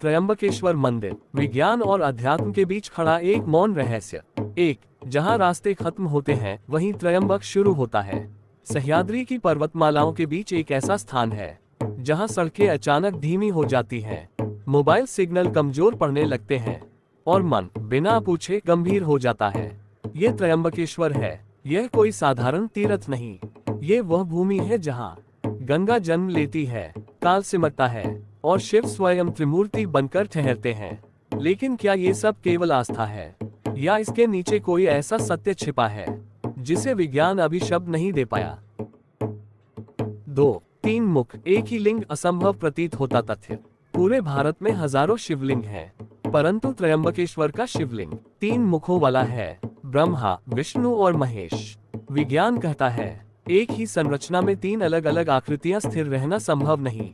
त्रयंबकेश्वर मंदिर विज्ञान और अध्यात्म के बीच खड़ा एक मौन रहस्य। एक, जहां रास्ते खत्म होते हैं वहीं त्रयंबक शुरू होता है। सह्याद्री की पर्वतमालाओं के बीच एक ऐसा स्थान है जहां सड़कें अचानक धीमी हो जाती हैं, मोबाइल सिग्नल कमजोर पड़ने लगते हैं और मन बिना पूछे गंभीर हो जाता है। ये त्रयंबकेश्वर है। यह कोई साधारण तीर्थ नहीं, ये वह भूमि है जहां गंगा जन्म लेती है, काल सिमटता है और शिव स्वयं त्रिमूर्ति बनकर ठहरते हैं। लेकिन क्या ये सब केवल आस्था है या इसके नीचे कोई ऐसा सत्य छिपा है जिसे विज्ञान अभी शब्द नहीं दे पाया? 2. 3 मुख एक ही लिंग असंभव प्रतीत होता तथ्य। पूरे भारत में हजारों शिवलिंग हैं, परंतु त्रयंबकेश्वर का शिवलिंग 3 मुखों वाला है, ब्रह्मा, विष्णु और महेश। विज्ञान कहता है एक ही संरचना में 3 अलग अलग आकृतियां स्थिर रहना संभव नहीं,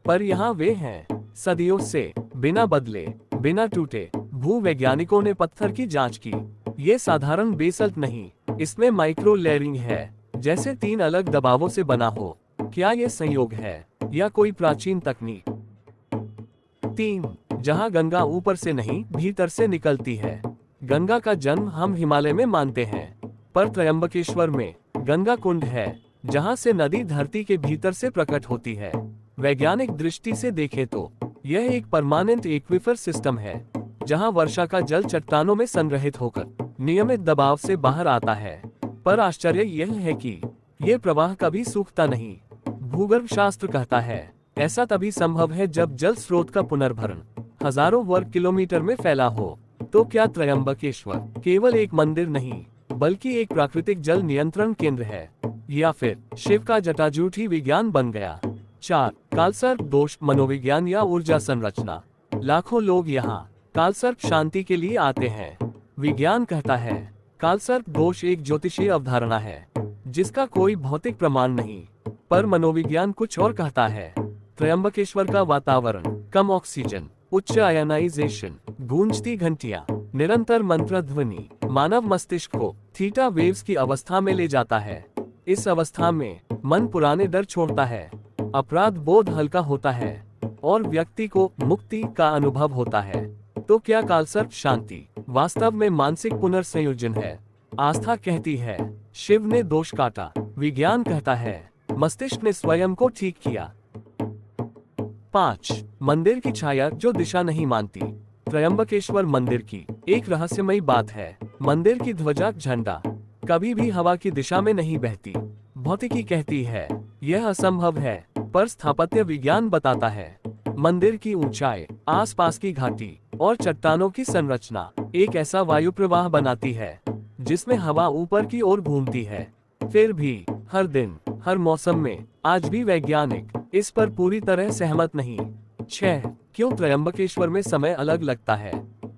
पर यहाँ वे हैं, सदियों से, बिना बदले, बिना टूटे। भूवैज्ञानिकों ने पत्थर की जांच की। ये साधारण बेसल्ट नहीं, इसमें माइक्रो लेयरिंग है, जैसे 3 अलग दबावों से बना हो। क्या ये संयोग है या कोई प्राचीन तकनीक? 3. जहां गंगा ऊपर से नहीं भीतर से निकलती है। गंगा का जन्म हम हिमालय में मानते हैं, पर त्रयंबकेश्वर में गंगा कुंड है जहां से नदी धरती के भीतर से प्रकट होती है। वैज्ञानिक दृष्टि से देखें तो यह एक परमानेंट एक्विफर सिस्टम है जहां वर्षा का जल चट्टानों में संग्रहित होकर नियमित दबाव से बाहर आता है। पर आश्चर्य यह है कि यह प्रवाह कभी सूखता नहीं। भूगर्भ शास्त्र कहता है ऐसा तभी संभव है जब जल स्रोत का पुनर्भरण हजारों वर्ग किलोमीटर में फैला हो। तो क्या त्रयंबकेश्वर केवल एक मंदिर नहीं बल्कि एक प्राकृतिक जल नियंत्रण केंद्र है, या फिर शिव का जटाजूट ही विज्ञान बन गया? 4. कालसर्प दोष मनोविज्ञान या ऊर्जा संरचना। लाखों लोग यहाँ कालसर्प शांति के लिए आते हैं। विज्ञान कहता है कालसर्प दोष एक ज्योतिषीय अवधारणा है जिसका कोई भौतिक प्रमाण नहीं, पर मनोविज्ञान कुछ और कहता है। त्रयंबकेश्वर का वातावरण, कम ऑक्सीजन, उच्च आयनाइजेशन, गूंजती घंटियां, निरंतर मंत्र ध्वनि मानव मस्तिष्क को थीटा वेव्स की अवस्था में ले जाता है। इस अवस्था में मन पुराने डर छोड़ता है, अपराध बोध हल्का होता है और व्यक्ति को मुक्ति का अनुभव होता है। तो क्या कालसर्प शांति वास्तव में मानसिक पुनर्संयोजन है? आस्था कहती है शिव ने दोष काटा, विज्ञान कहता है मस्तिष्क ने स्वयं को ठीक किया। 5. मंदिर की छाया जो दिशा नहीं मानती। त्रयंबकेश्वर मंदिर की एक रहस्यमयी बात है, मंदिर की ध्वजा झंडा कभी भी हवा की दिशा में नहीं बहती। भौतिकी कहती है यह असंभव है, पर स्थापत्य विज्ञान बताता है मंदिर की ऊंचाई, आसपास की घाटी और चट्टानों की संरचना एक ऐसा वायु प्रवाह बनाती है जिसमें हवा ऊपर की ओर घूमती है। फिर भी हर दिन, हर मौसम में आज भी वैज्ञानिक इस पर पूरी तरह सहमत नहीं। 6. क्यों त्रयंबकेश्वर में समय अलग लगता है?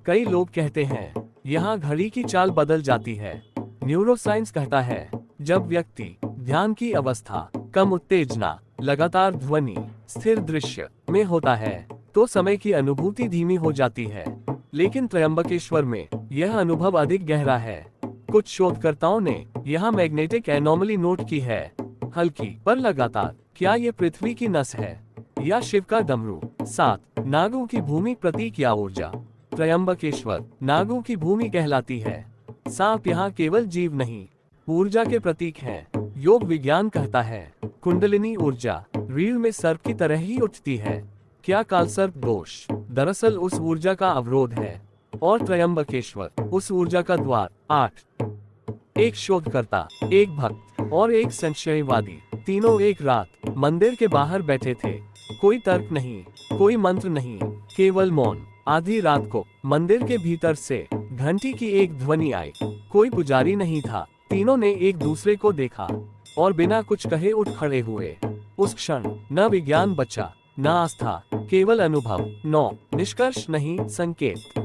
कई लोग कहते हैं यहाँ घड़ी की चाल बदल जाती है। न्यूरोसाइंस कहता है जब व्यक्ति ध्यान की अवस्था, कम उत्तेजना, लगातार ध्वनि, स्थिर दृश्य में होता है तो समय की अनुभूति धीमी हो जाती है। लेकिन त्रयंबकेश्वर में यह अनुभव अधिक गहरा है। कुछ शोधकर्ताओं ने यहाँ मैग्नेटिक एनोमली नोट की है, हल्की पर लगातार। क्या ये पृथ्वी की नस है या शिव का डमरू? 7. नागों की भूमि प्रतीक या ऊर्जा। त्रयंबकेश्वर नागों की भूमि कहलाती है। सांप यहाँ केवल जीव नहीं, ऊर्जा के प्रतीक हैं। योग विज्ञान कहता है कुंडलिनी ऊर्जा रीढ़ में सर्प की तरह ही उठती है। क्या कालसर्प दोष दरअसल उस ऊर्जा का अवरोध है और त्रयंबकेश्वर उस ऊर्जा का द्वार? 8. एक शोधकर्ता, एक भक्त और एक संशयवादी, तीनों एक रात मंदिर के बाहर बैठे थे। कोई तर्क नहीं, कोई मंत्र नहीं, केवल मौन। आधी रात को मंदिर के भीतर से घंटी की एक ध्वनि आई। कोई पुजारी नहीं था। तीनों ने एक दूसरे को देखा और बिना कुछ कहे उठ खड़े हुए। उस क्षण न विज्ञान बचा, न आस्था, केवल अनुभव। 9. निष्कर्ष नहीं, संकेत।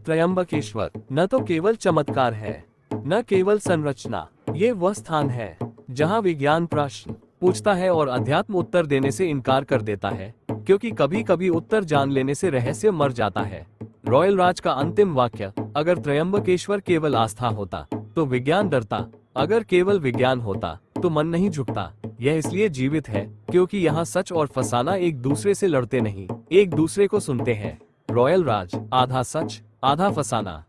त्रयंबकेश्वर न तो केवल चमत्कार है, न केवल संरचना, ये वह स्थान है जहां विज्ञान प्रश्न पूछता है और अध्यात्म उत्तर देने से इनकार कर देता है, क्योंकि कभी कभी उत्तर जान लेने से रहस्य मर जाता है। रॉयल राज का अंतिम वाक्य, अगर त्रयंबकेश्वर केवल आस्था होता तो विज्ञान डरता, अगर केवल विज्ञान होता तो मन नहीं झुकता। यह इसलिए जीवित है क्योंकि यहाँ सच और फसाना एक दूसरे से लड़ते नहीं, एक दूसरे को सुनते हैं। रॉयल राज, आधा सच आधा फसाना।